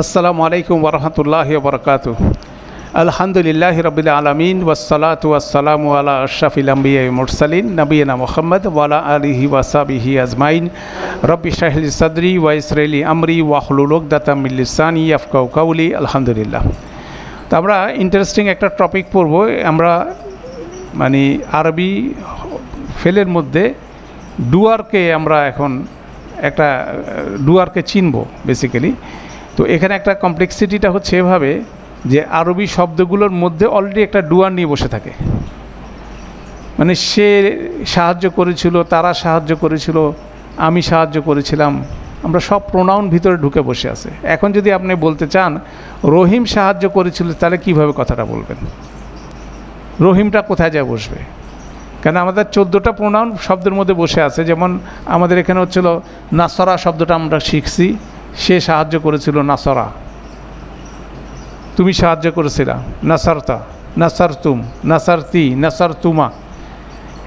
আসসালামু আলাইকুম ওরহমতুল্লাহি ওবরকাতুহ। আলহামদুলিল্লাহি রাব্বিল আলামিন ওয়াসসালাতু ওয়াসসালামু আলা আশরাফিল আমবিয়া ওয়াল মুরসালিন নবিয়িনা মুহাম্মদ ওয়া আলা আলিহি ওয়া সাহবিহি আজমাইন। রব্বি ইশরাহ লি সাদরি ওয়া ইয়াসসির লি আমরি ওয়াহলুল উকদাতাম মিন লিসানি ইয়াফকাহু কাওলি। আলহামদুলিল্লাহ। তো আমরা ইন্টারেস্টিং একটা টপিক পড়ব। আমরা মানে আরবি ফেলের মধ্যে ডুয়ারকে আমরা এখন একটা ডুয়ারকে চিনব বেসিক্যালি। তো এখানে একটা কমপ্লেক্সিটিটা হচ্ছে এভাবে যে আরবি শব্দগুলোর মধ্যে অলরেডি একটা ডুয়ার নিয়ে বসে থাকে, মানে সে সাহায্য করেছিল, তারা সাহায্য করেছিল, আমি সাহায্য করেছিলাম, আমরা সব প্রোনাউন ভিতরে ঢুকে বসে আছে। এখন যদি আপনি বলতে চান রহিম সাহায্য করেছিল, তাহলে কিভাবে কথাটা বলবেন? রহিমটা কোথায় যায় বসবে? কেন আমাদের 14টা প্রোনাউন শব্দের মধ্যে বসে আছে। যেমন আমাদের এখানে হচ্ছিল নাসরা শব্দটা আমরা শিখছি, সে সাহায্য করেছিল নাসরা, তুমি সাহায্য করেছিলা নাসারতা, নাসারতুম, নাসারতি, নাসারতুমা।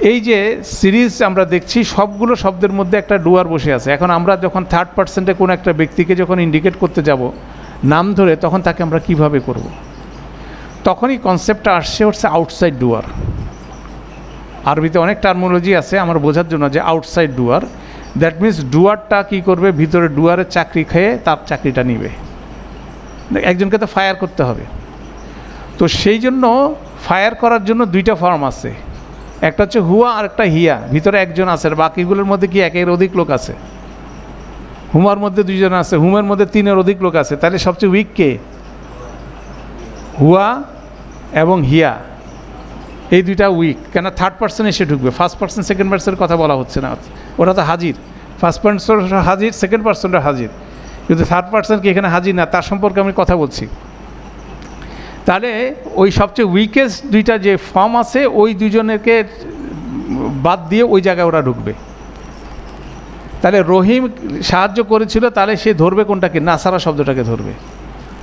এই যে সিরিজ আমরা দেখছি সবগুলো শব্দের মধ্যে একটা ডুয়ার বসে আছে। এখন আমরা যখন থার্ড পার্সেন্টে কোনো একটা ব্যক্তিকে যখন ইন্ডিকেট করতে যাব নাম ধরে, তখন তাকে আমরা কিভাবে করব? তখনই কনসেপ্টটা আসছে হচ্ছে আউটসাইড ডুয়ার। আরবিতে অনেক টার্মোলজি আছে আমার বোঝার জন্য, যে আউটসাইড ডুয়ার দ্যাট মিনস ডুয়ারটা কী করবে, ভিতরে ডুয়ারের চাকরি খেয়ে তার চাকরিটা নিবে। একজনকে তো ফায়ার করতে হবে, তো সেই জন্য ফায়ার করার জন্য দুইটা ফর্ম আছে, একটা হচ্ছে হুয়া আর একটা হিয়া। ভিতরে একজন আছে, আর বাকিগুলোর মধ্যে কি একের অধিক লোক আছে? হুমার মধ্যে দুইজন আছে, হুমের মধ্যে 3-এর অধিক লোক আছে। তাহলে সবচেয়ে উইক কে? হুয়া এবং হিয়া, এই দুইটা উইক। কেন থার্ড পার্সন এসে ঢুকবে, ফার্স্ট পার্সন সেকেন্ড পার্সনের কথা বলা হচ্ছে না, ওরা তো হাজির। ফার্স্ট পার্সন হাজির, সেকেন্ড পার্সনটা হাজির, কিন্তু থার্ড পার্সন কি এখানে হাজির না, তার সম্পর্কে আমি কথা বলছি। তাহলে ওই সবচেয়ে উইকেস্ট দুইটা যে ফর্ম আছে, ওই দুজনেরকে বাদ দিয়ে ওই জায়গায় ওরা ঢুকবে। তাহলে রহিম সাহায্য করেছিল, তাহলে সে ধরবে কোনটাকে? নাসারা শব্দটাকে ধরবে।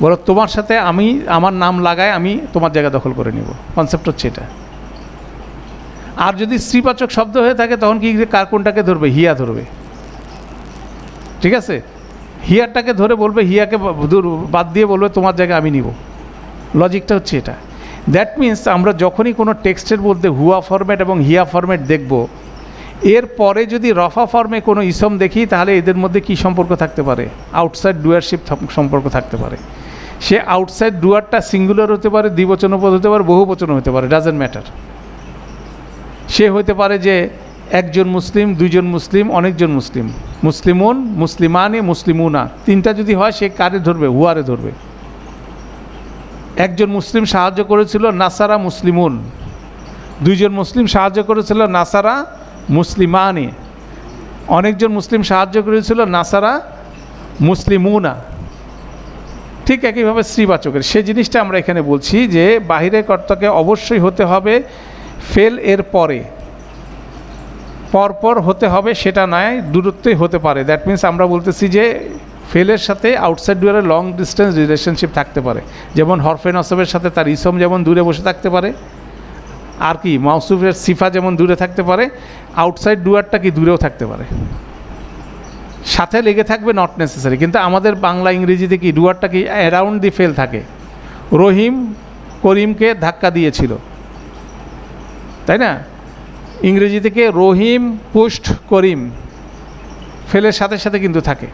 বলো তোমার সাথে আমি আমার নাম লাগায় আমি তোমার জায়গা দখল করে নিব, কনসেপ্ট হচ্ছে এটা। আর যদি স্ত্রীবাচক শব্দ হয়ে থাকে তখন কি কার কোনটাকে ধরবে? হিয়া ধরবে, ঠিক আছে? হিয়ারটাকে ধরে বলবে, হিয়াকে বাদ দিয়ে বলবে তোমার জায়গায় আমি নিব। লজিকটা হচ্ছে এটা। দ্যাট মিনস আমরা যখনই কোনো টেক্সটের মধ্যে হুয়া ফরম্যাট এবং হিয়া ফরম্যাট দেখব, এর পরে যদি রফা ফর্মে কোনো ইসম দেখি, তাহলে এদের মধ্যে কি সম্পর্ক থাকতে পারে? আউটসাইড ডুয়ারশিপ সম্পর্ক থাকতে পারে। সে আউটসাইড ডুয়ারটা সিঙ্গুলার হতে পারে, দ্বিবচনপদ হতে পারে, বহুবচন হতে পারে, ডাজেন্ট ম্যাটার। সে হতে পারে যে একজন মুসলিম, দুইজন মুসলিম, অনেকজন মুসলিম, মুসলিমুন, মুসলিমানে, মুসলিমুনা, তিনটা যদি হয় সে কারে ধরবে? হুয়ারে ধরবে। একজন মুসলিম সাহায্য করেছিল নাসারা মুসলিমুন, দুইজন মুসলিম সাহায্য করেছিল নাসারা মুসলিমানে, অনেকজন মুসলিম সাহায্য করেছিল নাসারা মুসলিমুনা। ঠিক একইভাবে স্ত্রীবাচকের সে জিনিসটা আমরা এখানে বলছি যে বাহিরের কর্তাকে অবশ্যই হতে হবে ফেল এর পরে, পরপর হতে হবে সেটা নয়, দূরত্বই হতে পারে। দ্যাট মিনস আমরা বলতেছি যে ফেলের সাথে আউটসাইড ডুয়ারের লং ডিস্টেন্স রিলেশনশিপ থাকতে পারে। যেমন হরফে নসবের সাথে তার ইসম যেমন দূরে বসে থাকতে পারে, আর কি মাউসুফের সিফা যেমন দূরে থাকতে পারে, আউটসাইড ডুয়ারটা কি দূরেও থাকতে পারে, সাথে লেগে থাকবে, নট নেসেসারি। কিন্তু আমাদের বাংলা ইংরেজিতে কি ডুয়ারটা কি অ্যারাউন্ড দি ফেল থাকে। রহিম করিমকে ধাক্কা দিয়েছিল, তাই না? ইংরেজি থেকে রহিম পুস্ট করিম, ফেলের সাথে সাথে কিন্তু থাকে।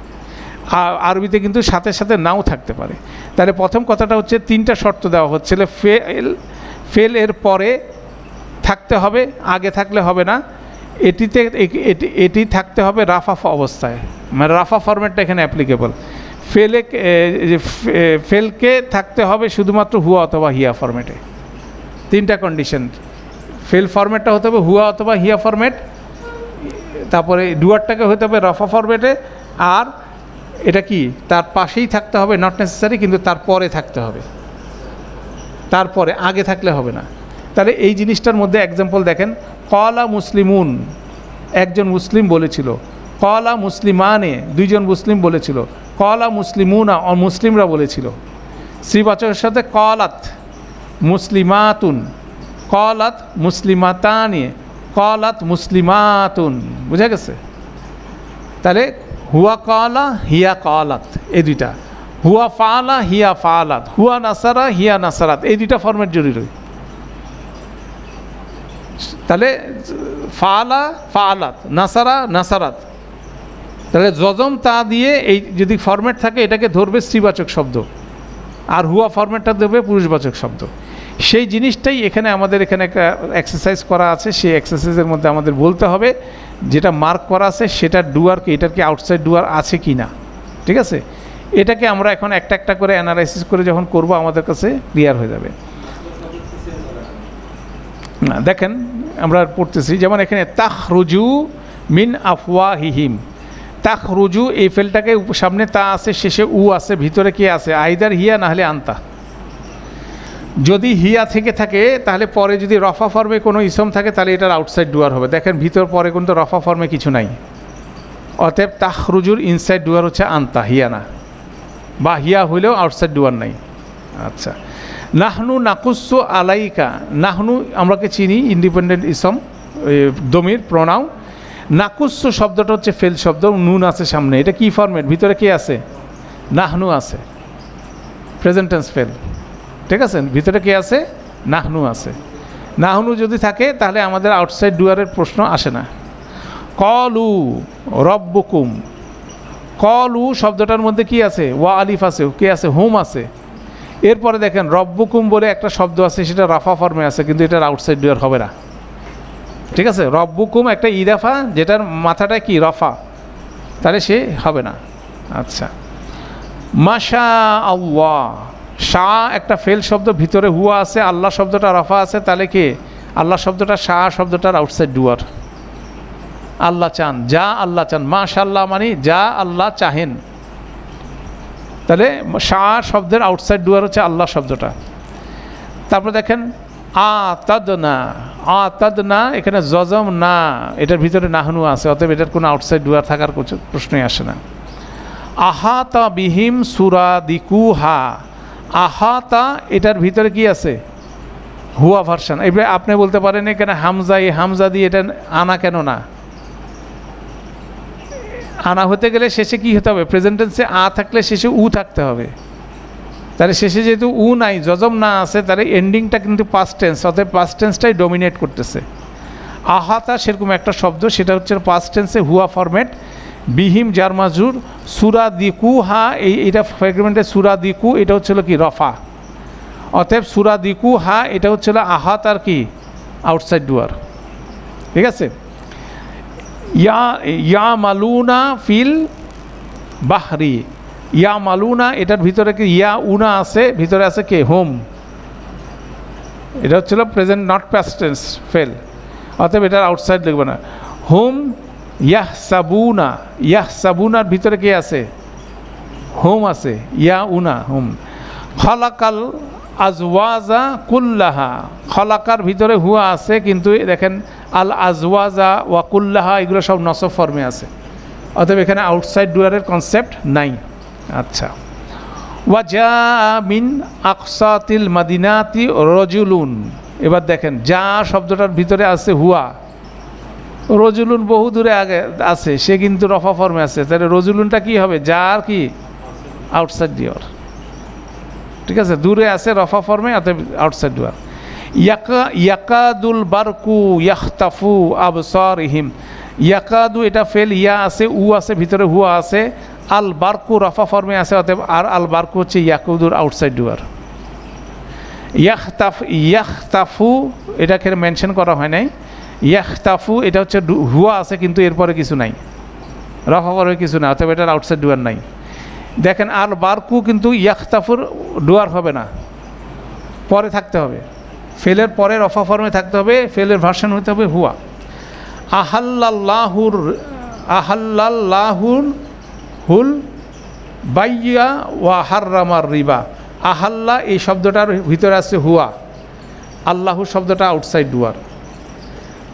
আরবিতে কিন্তু সাথে সাথে নাও থাকতে পারে। তাহলে প্রথম কথাটা হচ্ছে 3টা শর্ত দেওয়া হচ্ছিল। ফেল এর পরে থাকতে হবে, আগে থাকলে হবে না। এটি থাকতে হবে রাফা অবস্থায়, মানে রাফা ফরম্যাটটা এখানে অ্যাপ্লিকেবল। ফেলকে থাকতে হবে শুধুমাত্র হুয়া অথবা হিয়া ফরম্যাটে। 3টা কন্ডিশন। ফেল ফরম্যাটটা হতে হবে হুয়া অথবা হিয়া ফরম্যাট, তারপরে ডুয়ারটাকে হতে হবে রফা ফরম্যাটে, আর এটা কি তার পাশেই থাকতে হবে, নট নেসেসারি, কিন্তু তারপরে থাকতে হবে, তারপরে, আগে থাকলে হবে না। তাহলে এই জিনিসটার মধ্যে এক্সাম্পল দেখেন, কলা মুসলিমুন, একজন মুসলিম বলেছিল, কলা মুসলিমানে, দুইজন মুসলিম বলেছিল, কলা মুসলিমুনা, মুসলিমরা বলেছিল। স্ত্রীবাচকের সাথে কলাত মুসলিমাতুন, কলাত মুসলিমাতানে, কলাত মুসলিমাতুন, বুঝা গেছে? তাহলে হুয়া কলা, হিয়া কলাত, এই দুইটা। হুয়া ফাআলা হিয়া ফাআলাত, হুয়া নাসারা হিয়া নাসারাত, এই দুইটা ফরম্যাট জরুরি। তাহলে ফাআলা ফাআলাত, নাসারা নাসারাত, তাহলে জজম তা দিয়ে এই যদি ফরম্যাট থাকে এটাকে ধরবে স্ত্রীবাচক শব্দ, আর হুয়া ফরম্যাটটা ধরবে পুরুষবাচক শব্দ। সেই জিনিসটাই এখানে আমাদের এখানে একটা এক্সারসাইজ করা আছে, সেই এক্সারসাইজের মধ্যে আমাদের বলতে হবে যেটা মার্ক করা আছে সেটা ডুয়ার কি, এটার কি আউটসাইড ডুয়ার আছে কি না। ঠিক আছে, এটাকে আমরা এখন একটা একটা করে অ্যানালাইসিস করে যখন করব আমাদের কাছে ক্লিয়ার হয়ে যাবে। না দেখেন আমরা পড়তেছি, যেমন এখানে তাখরুজু মিন আফওয়াহিহিম, তাখরুজু এই ফেলটাকে সামনে তা আছে, শেষে উ আছে, ভিতরে কি আছে, আইদার হিয়া না হলে আন্তা। যদি হিয়া থেকে থাকে তাহলে পরে যদি রফা ফর্মে কোনো ইসম থাকে তাহলে এটার আউটসাইড ডুয়ার হবে। দেখেন ভিতর পরে কিন্তু রফা ফর্মে কিছু নাই, অতএব তাখরুজুর ইনসাইড ডুয়ার হচ্ছে আন্তা, হিয়া না, বা হিয়া হইলেও আউটসাইড ডুয়ার নাই। আচ্ছা, নাহনু নাকুসু আলাইকা, নাহনু আমরাকে চিনি ইন্ডিপেন্ডেন্ট ইসম দমির প্রনাউন। নাকুসু শব্দটা হচ্ছে ফেল শব্দ, নুন আছে সামনে, এটা কি ফরম্যাট, ভিতরে কে আছে, নাহনু আছে, প্রেজেন্ট টেন্স ফেল। ঠিক আছে, ভিতরে কে আছে, নাহনু আছে। নাহনু যদি থাকে তাহলে আমাদের আউটসাইড ডুয়ারের প্রশ্ন আসে না। কলু রব্বুকুম, কলু শব্দটার মধ্যে কি আছে, ওয়া আলিফ আছে, কে আছে, হুম আছে। এরপরে দেখেন রব্বুকুম বলে একটা শব্দ আছে, সেটা রাফা ফর্মে আছে, কিন্তু এটার আউটসাইড ডুয়ার হবে না। ঠিক আছে, রব্বুকুম একটা ইদাফা যেটার মাথাটা কি রফা, তাহলে সে হবে না। আচ্ছা, মাশা আল্লাহ, শাহ একটা ফেল শব্দ, ভিতরে হুয়া আছে, আল্লাহ শব্দটা রফা আছে, তাহলে কি আল্লাহ শব্দটা, শাহ শব্দটার আউটসাইড ডুয়ার। আল্লাহ চান, যা আল্লাহ চান, মাশাআল্লাহ মানে যা আল্লাহ চাহেন, তাহলে শাহ শব্দের আউটসাইড ডুয়ার হচ্ছে আল্লাহ শব্দটা। তারপর দেখেন আতাদনা, আতাদনা এখানে জজম না, এটার ভিতরে নাহনু আছে, অতএব এটার কোনো আউটসাইড ডুয়ার থাকার প্রশ্নই আসে না। আহাতা বিহিম সুরাদিকুহা, আহাতা এটার ভিতরে কি আছে, হুয়া ভার্সন। এবার আপনি বলতে পারেন এখানে হামজা, এই হামজা দিয়ে এটা আনা কেন না, আনা হতে গেলে শেষে কি হতে হবে, প্রেজেন্ট টেন্সে আ থাকলে শেষে উ থাকতে হবে, তাহলে শেষে যেহেতু উ নাই, জজম না আছে, তাহলে এন্ডিংটা কিন্তু পাস্ট টেন্স, অর্থাৎ পাস্ট টেন্সটাই ডমিনেট করতেছে। আহাতা সেরকম একটা শব্দ, সেটা হচ্ছে পাস্ট টেন্সে হুয়া ফরম্যাট, বিহিম জার মাজরুর, সুরা দিকু হা, এইটা ফ্রেগমেন্টে সুরা দিকু, এটা হচ্ছিল কি রফা, অতএব সুরা দিকু হা এটা হচ্ছিল আহাত আর কি আউটসাইড ডুয়ার। ঠিক আছে, ইয়া মালুনা ফিল বাহরি, ইয়া মালুনা এটার ভিতরে কি ইয়া উনা আছে, ভিতরে আছে কে, হোম, এটা হচ্ছিল present not past tense fail, অতএব এটার আউটসাইড লিখবে না। হোম ইয়াহ সাবুনা, ইয়াহ সাবুনার ভিতরে কে আছে, হোম আছে, ইয়া উনা হোম। খলাকাল আজওয়াজা কুল্লাহা, খলাকার ভিতরে হুয়া আছে, কিন্তু দেখেন আল আজওয়াজা ওয়া কুল্লাহা এগুলো সব নসব ফর্মে আছে, অতএব এখানে আউটসাইড ডুয়ারের কনসেপ্ট নাই। আচ্ছা, ওয়াজা মিন আকসাতিল মাদিনাতি রজুলুন, এবার দেখেন যা শব্দটার ভিতরে আছে হুয়া, রজুলুন বহু দূরে আগে আছে, সে কিন্তু রফা ফর্মে আছে, তাহলে রজুলুনটা কি হবে, যার কি আউটসাইড ডুয়ার। ঠিক আছে, দূরে আছে রফা ফর্মে, অতএব আউটসাইড ডুয়ার। ইয়াকাদুল বারকু ইয়াখতাফু আবসারিহিম, ইয়াকাদু এটা ফেল, ইয়া আছে, উ আছে, ভিতরে হুয়া আছে, আল বারকু রফা ফর্মে আছে, অতএব আর আল বারকু হচ্ছে ইয়াকুদুর আউটসাইড ডুয়ার। ইয়াখতাফু এটাকে মেনশন করা হয় নাই, ইয়াখতাফু এটা হচ্ছে হুয়া আছে, কিন্তু এরপরে কিছু নাই, রফা ফর্মে কিছু না, অতএব এটার আউটসাইড ডুয়ার নাই। দেখেন আল বারকু কিন্তু ইয়াখতাফুর ডুয়ার হবে না, পরে থাকতে হবে, ফেলের পরে রফা ফর্মে থাকতে হবে, ফেলের ভার্সন হতে হবে হুয়া। আহাল্লাহুর হুল বাইয়া ওয়া হাররামার রিবা, আহাল্লা এই শব্দটার ভিতরে আছে হুয়া, আল্লাহু শব্দটা আউটসাইড ডুয়ার।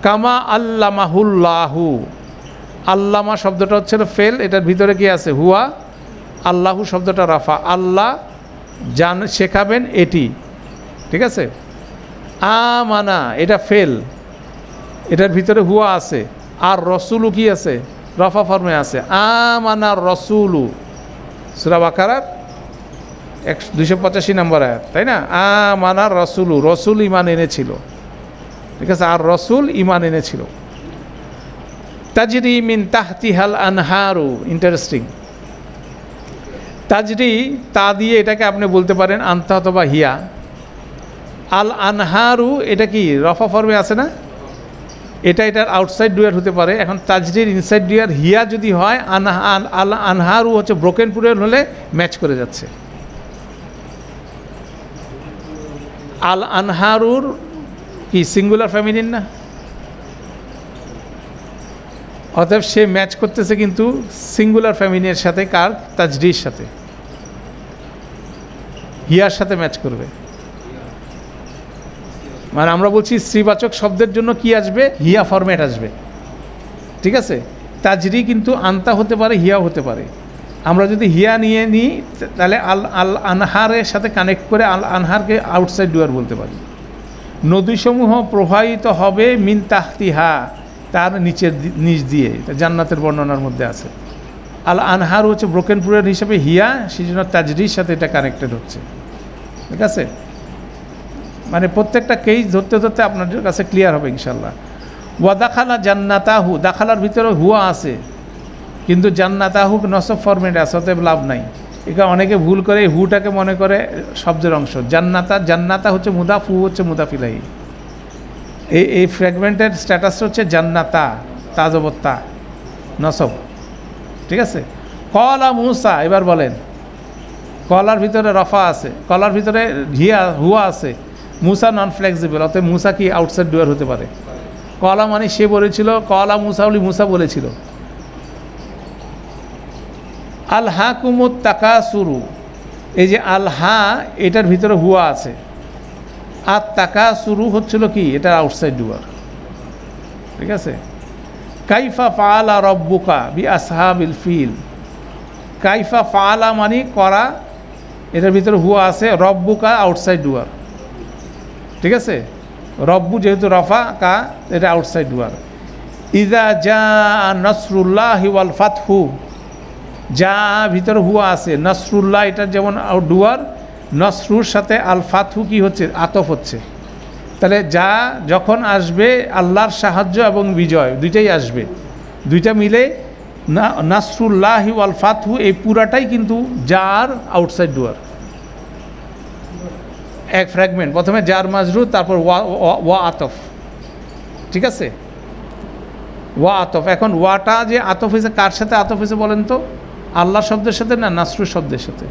কামা আল্লামাহুল্লাহু, আল্লামা শব্দটা হচ্ছে ফেল, এটার ভিতরে কি আছে হুয়া, আল্লাহু শব্দটা রাফা, আল্লাহ জান শেখাবেন এটি। ঠিক আছে, আমানা এটা ফেল, এটার ভিতরে হুয়া আছে, আর রসুলু কি আছে, রফা ফর্মে আছে, আমানা রসুলু, সূরা বাকারার 285 নম্বর আয়াত, তাই না? আমানা রসুলু, রসুল ইমান এনেছিল, ঠিক আছে, আর রসুল ইমান এনেছিল। তাজরি মিন তাহতিহাল আনহারু, ইন্টারেস্টিং। তাজরি, তা দিয়ে এটাকে আপনি বলতে পারেন আনতা অথবা হিয়া। আল আনহারু এটা কি রফা ফর্মে আছে না, এটার আউটসাইড ডুয়ার হতে পারে। এখন তাজরির ইনসাইড ডুয়ার হিয়া যদি হয়, আল আনহারু হচ্ছে ব্রোকেন প্লুরাল হলে ম্যাচ করে যাচ্ছে। আল আনহারুর কি সিঙ্গুলার ফেমিনিন না, অতএব সে ম্যাচ করতেছে কিন্তু সিঙ্গুলার ফেমিনিনের সাথে, কার? তাজরির সাথে, হিয়ার সাথে ম্যাচ করবে। মানে আমরা বলছি স্ত্রীবাচক শব্দের জন্য কি আসবে? হিয়া ফরম্যাট আসবে, ঠিক আছে। তাজরি কিন্তু আনতা হতে পারে, হিয়া হতে পারে। আমরা যদি হিয়া নিয়ে নিই তাহলে আল আনহারের সাথে কানেক্ট করে আল আনহারকে আউটসাইড ডুয়ার বলতে পারি। নদীসমূহ প্রবাহিত হবে মিন তাহতিহা, তার নিচ দিয়ে, জান্নাতের বর্ণনার মধ্যে আছে। আল আনহার হচ্ছে ব্রোকেন প্লুরাল হিসাবে হিয়া, সেই জন্য তাজরির সাথে এটা কানেক্টেড হচ্ছে, ঠিক আছে। মানে প্রত্যেকটা কেস ধরতে ধরতে আপনাদের কাছে ক্লিয়ার হবে ইনশাল্লাহ। ওয়া দাখালা জান্নাতাহু, দাখালার ভিতরে হুয়া আছে, কিন্তু জান্নাতাহু নসব ফরমেটে আছে, অতএব লাভ নাই। এটা অনেকে ভুল করে হুটাকে মনে করে শব্দের অংশ। জান্নাতা হচ্ছে মুদাফ, হু হচ্ছে মুদাফ ইলাইহি। এই ফ্র্যাগমেন্টের স্ট্যাটাসটা হচ্ছে জান্নাতা, তাজবত্তা নসব, ঠিক আছে। কলা মুসা, এবার বলেন, কলার ভিতরে রফা আছে, কলার ভিতরে হুয়া আছে, মুসা নন ফ্লেক্সিবল, অতএব মুসা কি আউটসাইড ডুয়ার হতে পারে। কলা মানে সে বলেছিল, কলা মুসা বলি মুসা বলেছিল। আলহা কুমুত তাকাসুরু, এই যে আলহা এটার ভিতরে হুয়া আছে, আর তাকাসুরু হচ্ছিল কি, এটা আউটসাইড ডুয়ার, ঠিক আছে। কাইফা ফাআলা রব্বুকা বি আসহাবিল ফিল, কাইফা ফাআলা মানে করা, এটার ভিতরে হুয়া আছে, রব্বুকা আউটসাইড ডুয়ার, ঠিক আছে। রব্বু যেহেতু রফা, কা এটা আউটসাইড ডুয়ার। ইজা জা নসরুল্লাহি ওয়াল ফাতহু, যা ভিতরে হুয়া আছে, নসরুল্লাহ এটার যেমন ডুয়ার, নসরুর সাথে আল ফাতহু কি হচ্ছে, আতফ হচ্ছে। তাহলে যা যখন আসবে, আল্লাহর সাহায্য এবং বিজয় দুইটাই আসবে, দুইটা মিলে নাসরুল্লাহি ওয়াল ফাতহু, এই পুরাটাই কিন্তু যার আউটসাইড ডুয়ার, এক ফ্র্যাগমেন্ট। প্রথমে জার মাজরুর, তারপর ওয়া আতফ, ঠিক আছে, ওয়া আতফ। এখন ওয়াটা যে আতফ হয়েছে, কার সাথে আতফ হয়েছে বলেন তো? আল্লাহ শব্দের সাথে না নাসরুর শব্দের সাথে?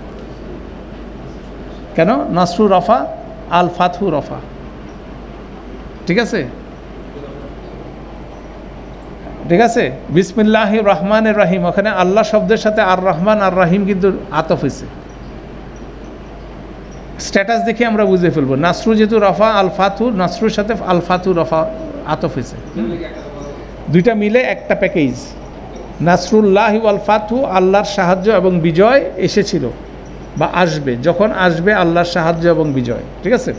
কেন? নাসরু রফা, আল ফাতহু রফা, ঠিক আছে, ঠিক আছে। বিসমিল্লাহির রহমানির রহিম, ওখানে আল্লাহ শব্দের সাথে আর রহমান আর রহিম কিন্তু আতফ হয়েছে। স্ট্যাটাস দেখে আমরা বুঝে ফেলবো, নাসরু যেহেতু রফা, আল ফাতহু, নাসরুর সাথে আল ফাতহু রফা আতফ হয়েছে, দুইটা মিলে একটা প্যাকেজ। নাসরুল্লাহি ওয়াল ফাতহু, আল্লাহর সাহায্য এবং বিজয় এসেছিল বা আসবে, যখন আসবে আল্লাহর সাহায্য এবং বিজয়, ঠিক আছে।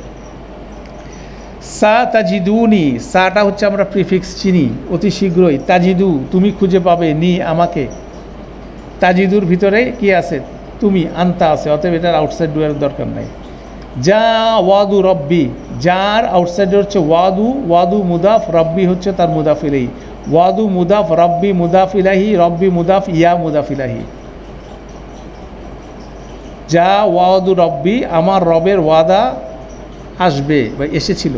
সা তাজিদুনি, সাটা হচ্ছে আমরা প্রিফিক্স চিনি, অতি শীঘ্রই। তাজিদু তুমি খুঁজে পাবে, নি আমাকে, তাজিদুর ভিতরে কি আছে? তুমি, আনতা আছে, অতএব এটার আউটসাইড ডুয়ারের দরকার নাই। যা ওয়াদু রব্বি, যার আউটসাইড হচ্ছে ওয়াদু, ওয়াদু মুদাফ, রব্বি হচ্ছে তার মুদাফ ইলাইহি। ওয়াদু মুদাফ, রব্বি মুদাফ ইলাইহি, রব্বি মুদাফ, ইয়া মুদাফ ইলাইহি। যা ওয়াদু রব্বি, আমার রবের ওয়াদা আসবে বা এসেছিল।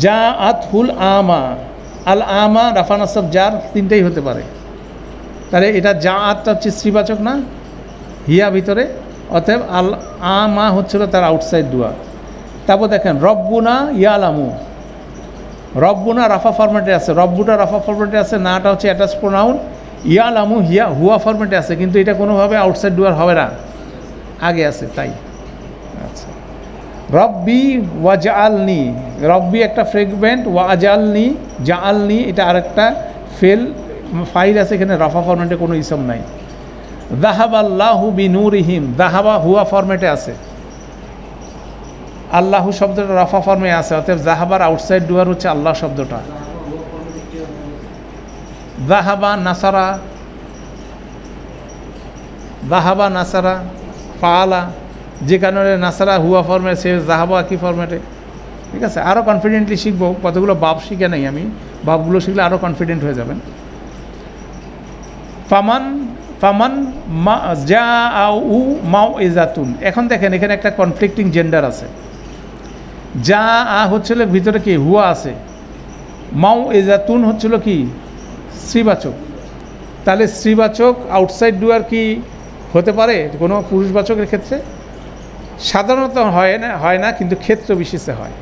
যা আতহুল আমা, আল আমা রাফা নাসাব জার তিনটাই হতে পারে। তাহলে এটা যা আতটা হচ্ছে স্ত্রীবাচক না, হিয়া ভিতরে, অতএব আল আমা হচ্ছিল তার আউটসাইড ডুয়ার। তারপর দেখেন রব্বুনা ইয়ালামু, রব্বুনা রাফা ফরম্যাটে আছে, রব্বুটা রাফা ফরম্যাটে আছে, নাটা হচ্ছে অ্যাটাচ প্রোনাউন। ইয়ালামু হিয়া হুয়া ফরম্যাটে আছে, কিন্তু এটা কোনোভাবে আউটসাইড ডুয়ার হবে না, আগে আছে তাই। আচ্ছা, রব্বি ওয়াজআলনি, রব্বি একটা ফ্রেগমেন্ট, ওয়াজআলনি জাআলনি এটা আরেকটা ফাইল আছে, এখানে রাফা ফরম্যাটে কোনো ইসম নাই। যাহাবাল্লাহু বিনূরিহিম, যাহাবা হুয়া ফরম্যাটে আছে, আল্লাহু শব্দটা রাফা ফর্মে আছে, অতএব যাহাবার আউটসাইড ডুয়ার হচ্ছে আল্লাহ শব্দটা। যাহাবা নাসারা, যাহাবা নাসারা ফাআলা, যে কারণে নাসারা হুয়া ফর্মে, সে জাহাবা কি ফর্মেটে। ঠিক আছে, আরও কনফিডেন্টলি শিখবো, কতগুলো বাব শিখে নেই আমি, বাবগুলো শিখলে আরও কনফিডেন্ট হয়ে যাবেন। ফামান মা যা উ মাও ইজাতুন। এখন দেখেন এখানে একটা কনফ্লিক্টিং জেন্ডার আছে। যা হচ্ছিল ভিতরে কি হুয়া আছে, মাও ইজাতুন হচ্ছিল কি স্ত্রীবাচক। তাহলে স্ত্রীবাচক আউটসাইড ডুয়ার কি হতে পারে কোনো পুরুষবাচকের ক্ষেত্রে? সাধারণত হয় না, কিন্তু ক্ষেত্র বিশেষে হয়,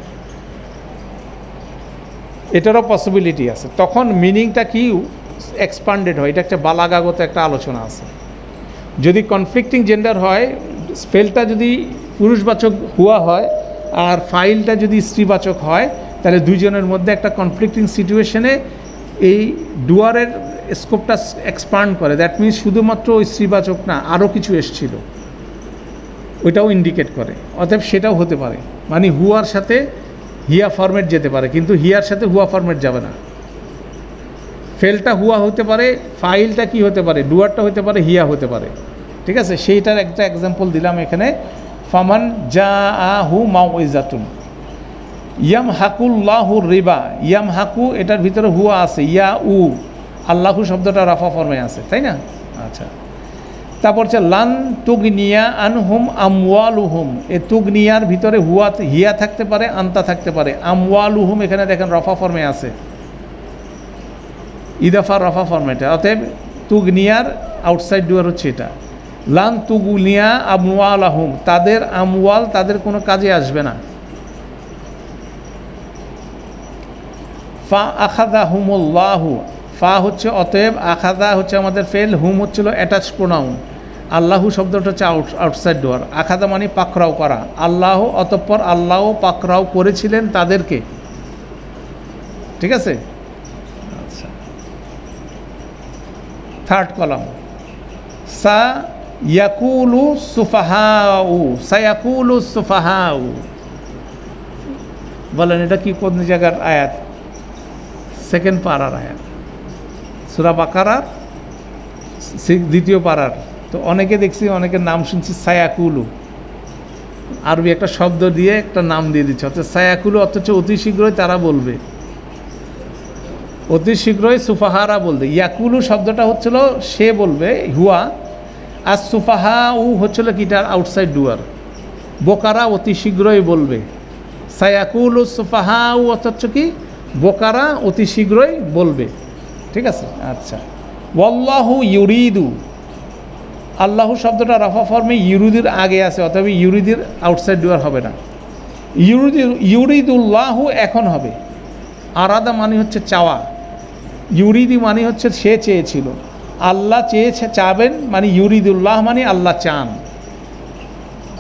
এটারও পসিবিলিটি আছে। তখন মিনিংটা কি এক্সপান্ডেড হয়, এটা একটা বালাগাগত একটা আলোচনা আছে। যদি কনফ্লিক্টিং জেন্ডার হয়, স্পেলটা যদি পুরুষবাচক হুয়া হয় আর ফাইলটা যদি স্ত্রীবাচক হয়, তাহলে দুইজনের মধ্যে একটা কনফ্লিক্টিং সিচুয়েশনে এই ডুয়ারের স্কোপটা এক্সপান্ড করে। দ্যাট মিনস শুধুমাত্র ওই স্ত্রীবাচক না, আরও কিছু এসছিল, ওইটাও ইন্ডিকেট করে। অতএব সেটাও হতে পারে, মানে হুয়ার সাথে হিয়া ফরম্যাট যেতে পারে, কিন্তু হিয়ার সাথে হুয়া ফরম্যাট যাবে না। ফেলটা হুয়া হতে পারে, ফাইলটা কি হতে পারে, ডুয়ারটা হতে পারে, হিয়া হতে পারে। ঠিক আছে, সেইটার একটা এক্সাম্পল দিলাম এখানে। ফামান যা হু মাও ইজাতুন। ইয়াম হাকুল্লাহু রিবা, ইয়াম হাকু এটার ভিতরে হুয়া আছে, ইয়া উ আল্লাহু শব্দটা রাফা ফর্মে আছে, তাই না? আচ্ছা, তারপর হচ্ছে লান তুগনিয়া আনহুম আমওয়ালুহুম। এ তুগনিয়ার ভিতরে হিয়া থাকতে পারে, আন্তা থাকতে পারে। আমওয়ালুহুম এখানে দেখেন রফা ফর্মে আছে, ইদাফা রফা ফর্মেটে। অতএব তুগনিয়ার আউটসাইড ডুয়ার হচ্ছে এটা। লান তুগনিয়া আমওয়ালাহুম, তাদের আমওয়াল তাদের কোনো কাজে আসবে না। ফা আখাযাহুমুল্লাহু, ফা হচ্ছে অতএব, আখাযা হচ্ছে আমাদের ফেল, হুম হচ্ছিল অ্যাটাচ প্রোনাউন, আল্লাহু শব্দটা হচ্ছে আউটসাইড ডোয়ার। আখাযা মানে পাকড়াও করা, আল্লাহ অতঃপর আল্লাহ পাকড়াও করেছিলেন তাদেরকে। ঠিক আছে, আচ্ছা, থার্ড কলাম সা ইয়াকুলু সুফাহাউ, সায়াকুলু সুফাহাউ। বলেন এটা কি কোন জায়গার আয়াত? সেকেন্ড পারার আয়াত, সূরা বাকারার দ্বিতীয় পারার। তো অনেকে দেখছি, অনেকের নাম শুনছি সায়াকুলু, আরবি একটা শব্দ দিয়ে একটা নাম দিয়ে দিচ্ছে, অর্থাৎ সায়াকুলু অথচ অতি শীঘ্রই তারা বলবে, অতি শীঘ্রই সুফাহারা বলবে। ইয়াকুলু শব্দটা হচ্ছিল সে বলবে, হুয়া, আর সুফাহা উ হচ্ছিল কিটার আউটসাইড ডুয়ার। বোকারা অতি শীঘ্রই বলবে, সায়াকুলু সুফাহা উ অথচ কি বোকারা অতি শীঘ্রই বলবে। ঠিক আছে, আচ্ছা। ওয়াল্লাহু ইউরিদু, আল্লাহু শব্দটা রাফা ফর্মে ইউরিদির আগে আছে, অতএব ইউরিদির আউটসাইড ডুয়ার হবে না। ইউরিদুল্লাহু এখন হবে। আরাদা মানে হচ্ছে চাওয়া, ইউরিদি মানে হচ্ছে সে চেয়েছিল, আল্লাহ চেয়েছে চাবেন, মানে ইউরিদুল্লাহ মানে আল্লাহ চান।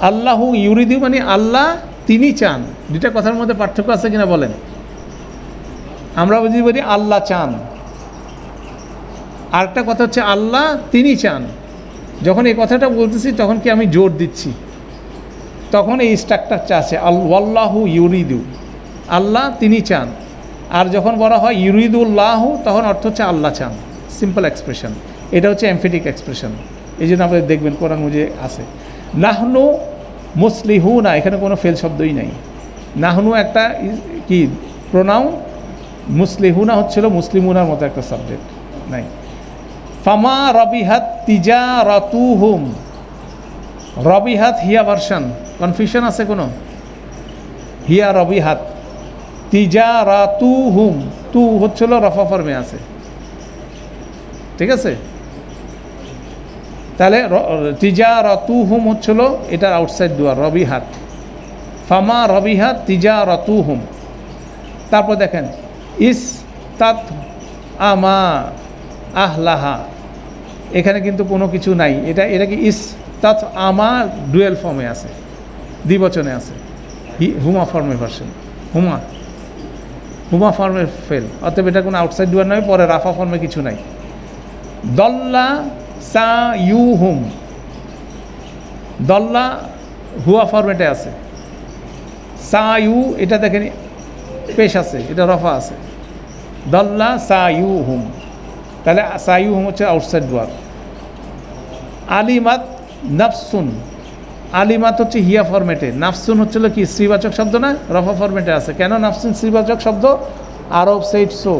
আল্লাহু ইউরিদু মানে আল্লাহ তিনি চান। দুটা কথার মধ্যে পার্থক্য আছে কিনা বলেন? আমরা বুঝি বলি আল্লাহ চান, আরেকটা কথা হচ্ছে আল্লাহ তিনি চান। যখন এই কথাটা বলতেছি তখন কি আমি জোর দিচ্ছি, তখন এই স্ট্রাকচারটা আছে আল্লাহু ইউরিদু, আল্লাহ তিনি চান। আর যখন বলা হয় ইউরিদুল্লাহ, তখন অর্থ হচ্ছে আল্লাহ চান। সিম্পল এক্সপ্রেশন, এটা হচ্ছে এমফেটিক এক্সপ্রেশন। এই জন্য আপনাদের দেখবেন কোরআন মধ্যে আছে নাহনু মুসলিহুনা, এখানে কোনো ফেল শব্দই নাই। নাহনু একটা কি প্রোনাউন, মুসলিহুনা হচ্ছিল মুসলিমুনার মতো একটা সাবজেক্ট নাই। ফামা রবিহাত তিজারাতুহুম, রবিহাত হিয়া ভার্সন, কনফিউশন আছে কোনো? হিয়া রবিহাত, তিজারাতুহুম তু হচ্ছিল রফা ফর্মে আছে। ঠিক আছে, তাহলে তিজারাতুহুম হচ্ছিল এটার আউটসাইড ডুয়ার রবিহাত। ফামা রবিহাত তিজারাতুহুম। তারপর দেখেন ইস তাত আমা আহলাহা, এখানে কিন্তু কোনো কিছু নাই। এটা কি ইস তাত আমা ডুয়েল ফর্মে আছে, দ্বিবচনে আছে, হুমা ফর্মের ভার্সন, হুমা ফর্মের ফেল। অতএব এটা কোনো আউটসাইড ডুয়ার নয়, পরে রাফা ফর্মে কিছু নাই। দল্লা সা ইউ হুম, দল্লা হুয়া ফর্মেটে আছে। সা ইউ এটা দেখেন পেশ আছে, এটা রফা আছে। দল্লা সা ইউ হুম, তাহলে সা ইউ হুম হচ্ছে আউটসাইড ডুয়ার। আলিমাত নাফসুন, আলিমাত হচ্ছে হিয়া ফরম্যাটে, নাফসুন হচ্ছিল কি স্ত্রীবাচক শব্দ না, রফা ফরম্যাটে আছে। কেন নাফসুন স্ত্রীবাচক শব্দ? আরব সেইট সো,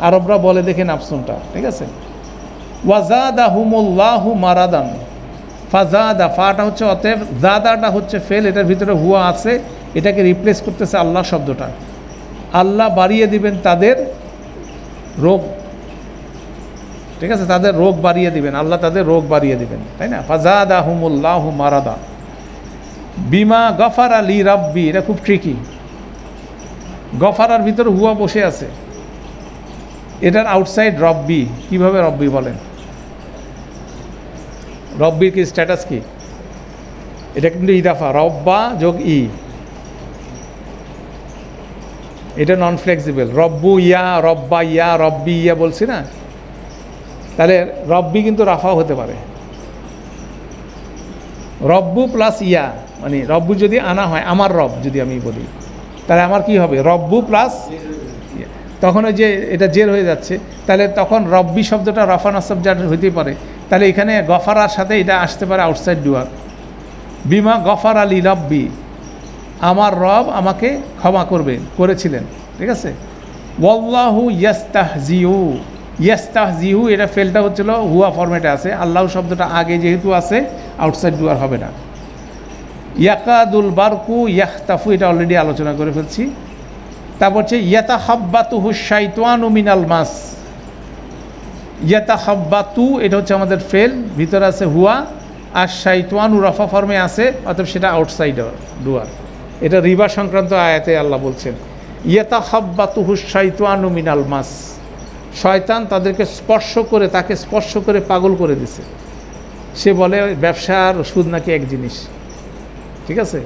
আরবরা বলে দেখে নাফসুনটা, ঠিক আছে। ওয়াজাদাহুমুল্লাহু মারাদান, ফাজাদা, ফাটা হচ্ছে অতএব, জাদাটা হচ্ছে ফেল, এটার ভিতরে হুয়া আছে, এটাকে রিপ্লেস করতেছে আল্লাহ শব্দটা। আল্লাহ বাড়িয়ে দিবেন তাদের রোগ, ঠিক আছে, তাদের রোগ বাড়িয়ে দিবেন, আল্লাহ তাদের রোগ বাড়িয়ে দিবেন, তাই না। ফাজাদাহুমুল্লাহু মারাদা, বিমা গফারা লি রাব্বি, এটা খুব ট্রিকি। গফারার ভিতরে হুয়া বসে আছে, এটার আউটসাইড রব্বি। কিভাবে রব্বি বলেন? রব্বির কি স্ট্যাটাস কি? এটা কিন্তু ইদাফা, রব্বা যোগ ই, এটা নন ফ্লেক্সিবল। রব্বু ইয়া, রব্বা ইয়া, রব্বি ইয়া বলছি না, তাহলে রব্বি কিন্তু রাফাও হতে পারে। রব্বু প্লাস ইয়া, মানে রব্বু যদি আনা হয়, আমার রব যদি আমি বলি, তাহলে আমার কি হবে? রব্বু প্লাস, তখন ওই যে এটা জের হয়ে যাচ্ছে, তাহলে তখন রব্বি শব্দটা রফা নাসব যার হইতে পারে, তাহলে এখানে গফারার সাথে এটা আসতে পারে আউটসাইড ডুয়ার। বিমা গফার আলী রব্বি, আমার রব আমাকে ক্ষমা করবেন, করেছিলেন, ঠিক আছে। ওয়াল্লাহু ইয়াস্তাহজিউ, ইয়াস্তাহজিউ, এটা ফেলটা হচ্ছিল হুয়া ফরম্যাটে আছে, আল্লাহ শব্দটা আগে যেহেতু আছে আউটসাইড ডুয়ার হবে না। ইয়াকাদুল বারকু ইয়াখতাফু, এটা অলরেডি আলোচনা করে ফেলছি। তারপর হচ্ছে ইয়াতাহাব্বাতুহু শাইতানু মিনাল মাস, ইয়াতাহাব্বাতু, এটা হচ্ছে আমাদের ফেল, ভিতরে আছে হুয়া, আর শাইতানু রফা ফর্মে আছে, অতএব সেটা আউটসাইড ডুয়ার। এটা রিবা সংক্রান্ত আয়াতে আল্লাহ বলছেন, ইয়াতাহাব্বাতুহু শাইতানু মিনাল মাস, শয়তান তাদেরকে স্পর্শ করে, তাকে স্পর্শ করে পাগল করে দিছে। সে বলে ব্যবসা আর সুদ নাকি এক জিনিস, ঠিক আছে।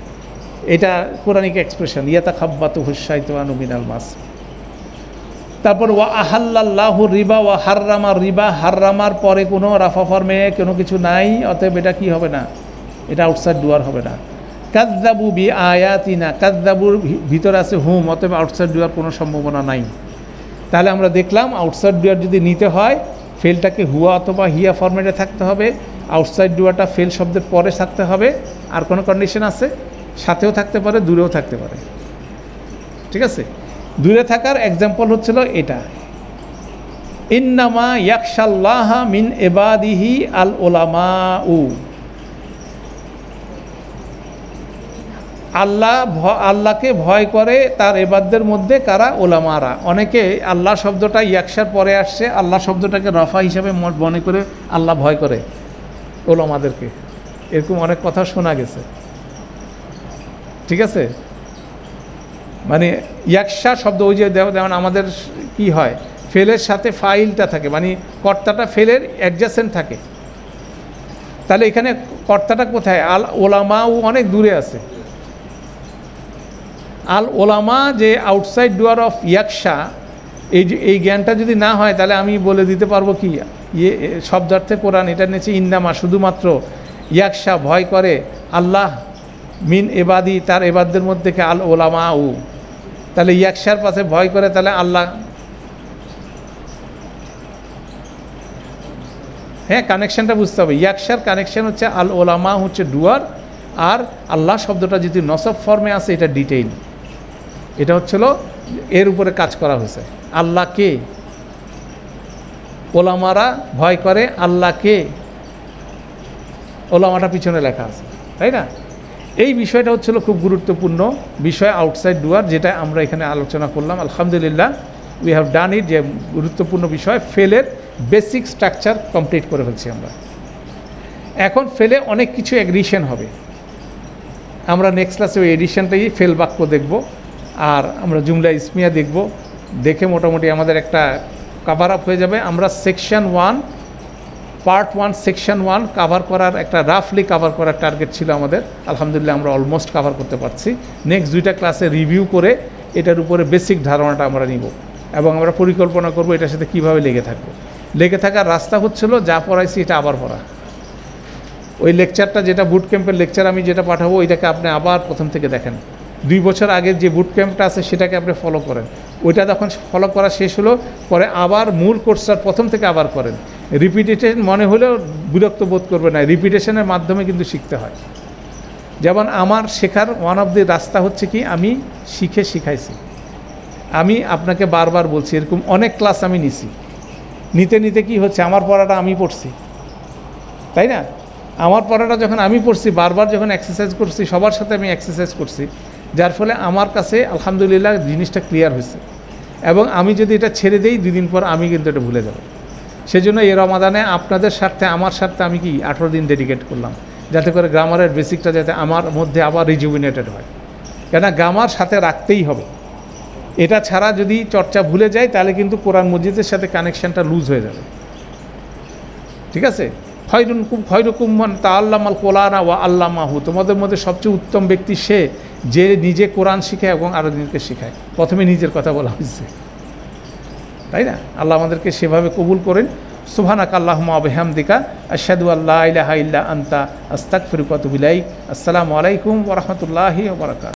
এটা কোরআনিক এক্সপ্রেশন, ইয়াতাখাব্বাতুহু শাইতানু মিনাল মাস। তারপর ওয়া আহাল্লাল্লাহু রিবা ওয়া হাররামা রিবা, হাররামার পরে কোনো রাফা ফর্মে কোনো কিছু নাই, অতএব এটা কি হবে না, এটা আউটসাইড ডুয়ার হবে না। কাযযাবু বি আয়াতিনা, কাযযাবুর ভিতরে আছে হুম, অতএব আউটসাইড ডুয়ার কোনো সম্ভাবনা নাই। তাহলে আমরা দেখলাম আউটসাইড ডুয়ার যদি নিতে হয়, ফেলটাকে হুয়া অথবা হিয়া ফর্মেটে থাকতে হবে, আউটসাইড ডুয়ারটা ফেল শব্দের পরে থাকতে হবে। আর কোনো কন্ডিশন আছে? সাথেও থাকতে পারে, দূরেও থাকতে পারে, ঠিক আছে। দূরে থাকার এক্সাম্পল হচ্ছিল এটা, ইন্নামা ইয়াখশাল্লাহা মিন ইবাদিহি আল উলামাউ, আল্লাহকে ভয় করে তার ইবাদদের মধ্যে কারা? ওলামারা। অনেকে আল্লাহ শব্দটা ইয়াকশার পরে আসছে, আল্লাহ শব্দটাকে রফা হিসাবে মনে করে আল্লাহ ভয় করে ওলামাদেরকে, এরকম অনেক কথা শোনা গেছে, ঠিক আছে। মানে ইয়াকশা শব্দ, ওই যে যেমন আমাদের কি হয়, ফেলের সাথে ফাইলটা থাকে, মানে কর্তাটা ফেলের অ্যাডজাসেন্ট থাকে, তাহলে এখানে কর্তাটা কোথায়? আল ওলামাও অনেক দূরে আছে। আল ওলামা যে আউটসাইড ডুয়ার অফ ইয়াকশা, এই জ্ঞানটা যদি না হয়, তাহলে আমি বলে দিতে পারবো কি ইয়ে শব্দার্থে কোরআন এটা নিয়েছে ইন্নামা, শুধুমাত্র ইয়াকশা ভয় করে আল্লাহ মিন এবাদি, তার এবাদদের মধ্যে কে আল ওলামা উ, তাহলে ইয়াকশার পাশে ভয় করে, তাহলে আল্লাহ, হ্যাঁ কানেকশানটা বুঝতে হবে। ইয়াকশার কানেকশান হচ্ছে আল ওলামা হচ্ছে ডুয়ার, আর আল্লাহ শব্দটা যদি নসব ফর্মে আছে এটা ডিটেইল, এটা হচ্ছিল এর উপরে কাজ করা হয়েছে। আল্লাহকে ওলামারা ভয় করে, আল্লাহকে ওলামাটা পিছনে লেখা আছে, তাই না। এই বিষয়টা হচ্ছিল খুব গুরুত্বপূর্ণ বিষয়, আউটসাইড ডুয়ার, যেটা আমরা এখানে আলোচনা করলাম। আলহামদুলিল্লাহ উই হ্যাভ ডান ইট, যে গুরুত্বপূর্ণ বিষয়, ফেলের বেসিক স্ট্রাকচার কমপ্লিট করে ফেলছি আমরা। এখন ফেলে অনেক কিছু এডিশন হবে, আমরা নেক্সট ক্লাসে ওই এডিশনটাই ফেল বাক্য দেখব, আর আমরা জুমলা ইসমিয়া দেখব, দেখে মোটামুটি আমাদের একটা কাভার আপ হয়ে যাবে। আমরা সেকশন 1 পার্ট 1 সেকশন 1 কাভার করার একটা রাফলি কাভার করার টার্গেট ছিল আমাদের, আলহামদুলিল্লাহ আমরা অলমোস্ট কাভার করতে পারছি। নেক্সট 2টা ক্লাসে রিভিউ করে এটার উপরে বেসিক ধারণাটা আমরা নিব, এবং আমরা পরিকল্পনা করব এটার সাথে কীভাবে লেগে থাকবো। লেগে থাকার রাস্তা হচ্ছিল যা পড়াইছি এটা আবার পড়া, ওই লেকচারটা যেটা বুট ক্যাম্পের লেকচার আমি যেটা পাঠাবো, ওইটাকে আপনি আবার প্রথম থেকে দেখেন। 2 বছর আগের যে বুট ক্যাম্পটা আছে সেটাকে আপনি ফলো করেন, ওইটা যখন ফলো করা শেষ হলো পরে আবার মূল কোর্সটা প্রথম থেকে আবার করেন। রিপিটেশন মনে হলেও বিরক্ত বোধ করবে না, রিপিটেশনের মাধ্যমে কিন্তু শিখতে হয়। যেমন আমার শেখার ওয়ান অফ দি রাস্তা হচ্ছে কি, আমি শিখে শিখাইছি। আমি আপনাকে বারবার বলছি, এরকম অনেক ক্লাস আমি নিছি, নিতে নিতে কি হচ্ছে, আমার পড়াটা আমি পড়ছি, তাই না? আমার পড়াটা যখন আমি পড়ছি, বারবার যখন এক্সারসাইজ করছি, সবার সাথে আমি এক্সারসাইজ করছি, যার ফলে আমার কাছে আলহামদুলিল্লাহ জিনিসটা ক্লিয়ার হয়েছে। এবং আমি যদি এটা ছেড়ে দেই 2 দিন পর আমি কিন্তু এটা ভুলে যাব। সেজন্য এই রমাদানে আপনাদের স্বার্থে, আমার স্বার্থে আমি কি 18 দিন ডেডিকেট করলাম, যাতে করে গ্রামারের বেসিকটা যাতে আমার মধ্যে আবার রিজুভিনেটেড হয়। কেননা গ্রামার সাথে রাখতেই হবে, এটা ছাড়া যদি চর্চা ভুলে যায় তাহলে কিন্তু কোরআন মজিদের সাথে কানেকশানটা লুজ হয়ে যাবে। ঠিক আছে? খয়রুকুম মান তাআল্লামাল কোরআনা ওয়া আল্লামাহু, তোমাদের মধ্যে সবচেয়ে উত্তম ব্যক্তি সে যে নিজে কোরআন শিখে এবং আরেকজনকে শেখায়। প্রথমে নিজের কথা বলা হয়েছে, তাই না? আল্লাহ আমাদেরকে সেভাবে কবুল করেন। সুবহানাকা আল্লাহুম্মা ওয়া বিহামদিকা আশহাদু আল্লা ইলাহা ইল্লা আনতা আস্তাগফিরুকা ওয়া আতুবু ইলাইক। আসসালামু আলাইকুম ওয়া রাহমাতুল্লাহি ওয়া বারাকাতুহু।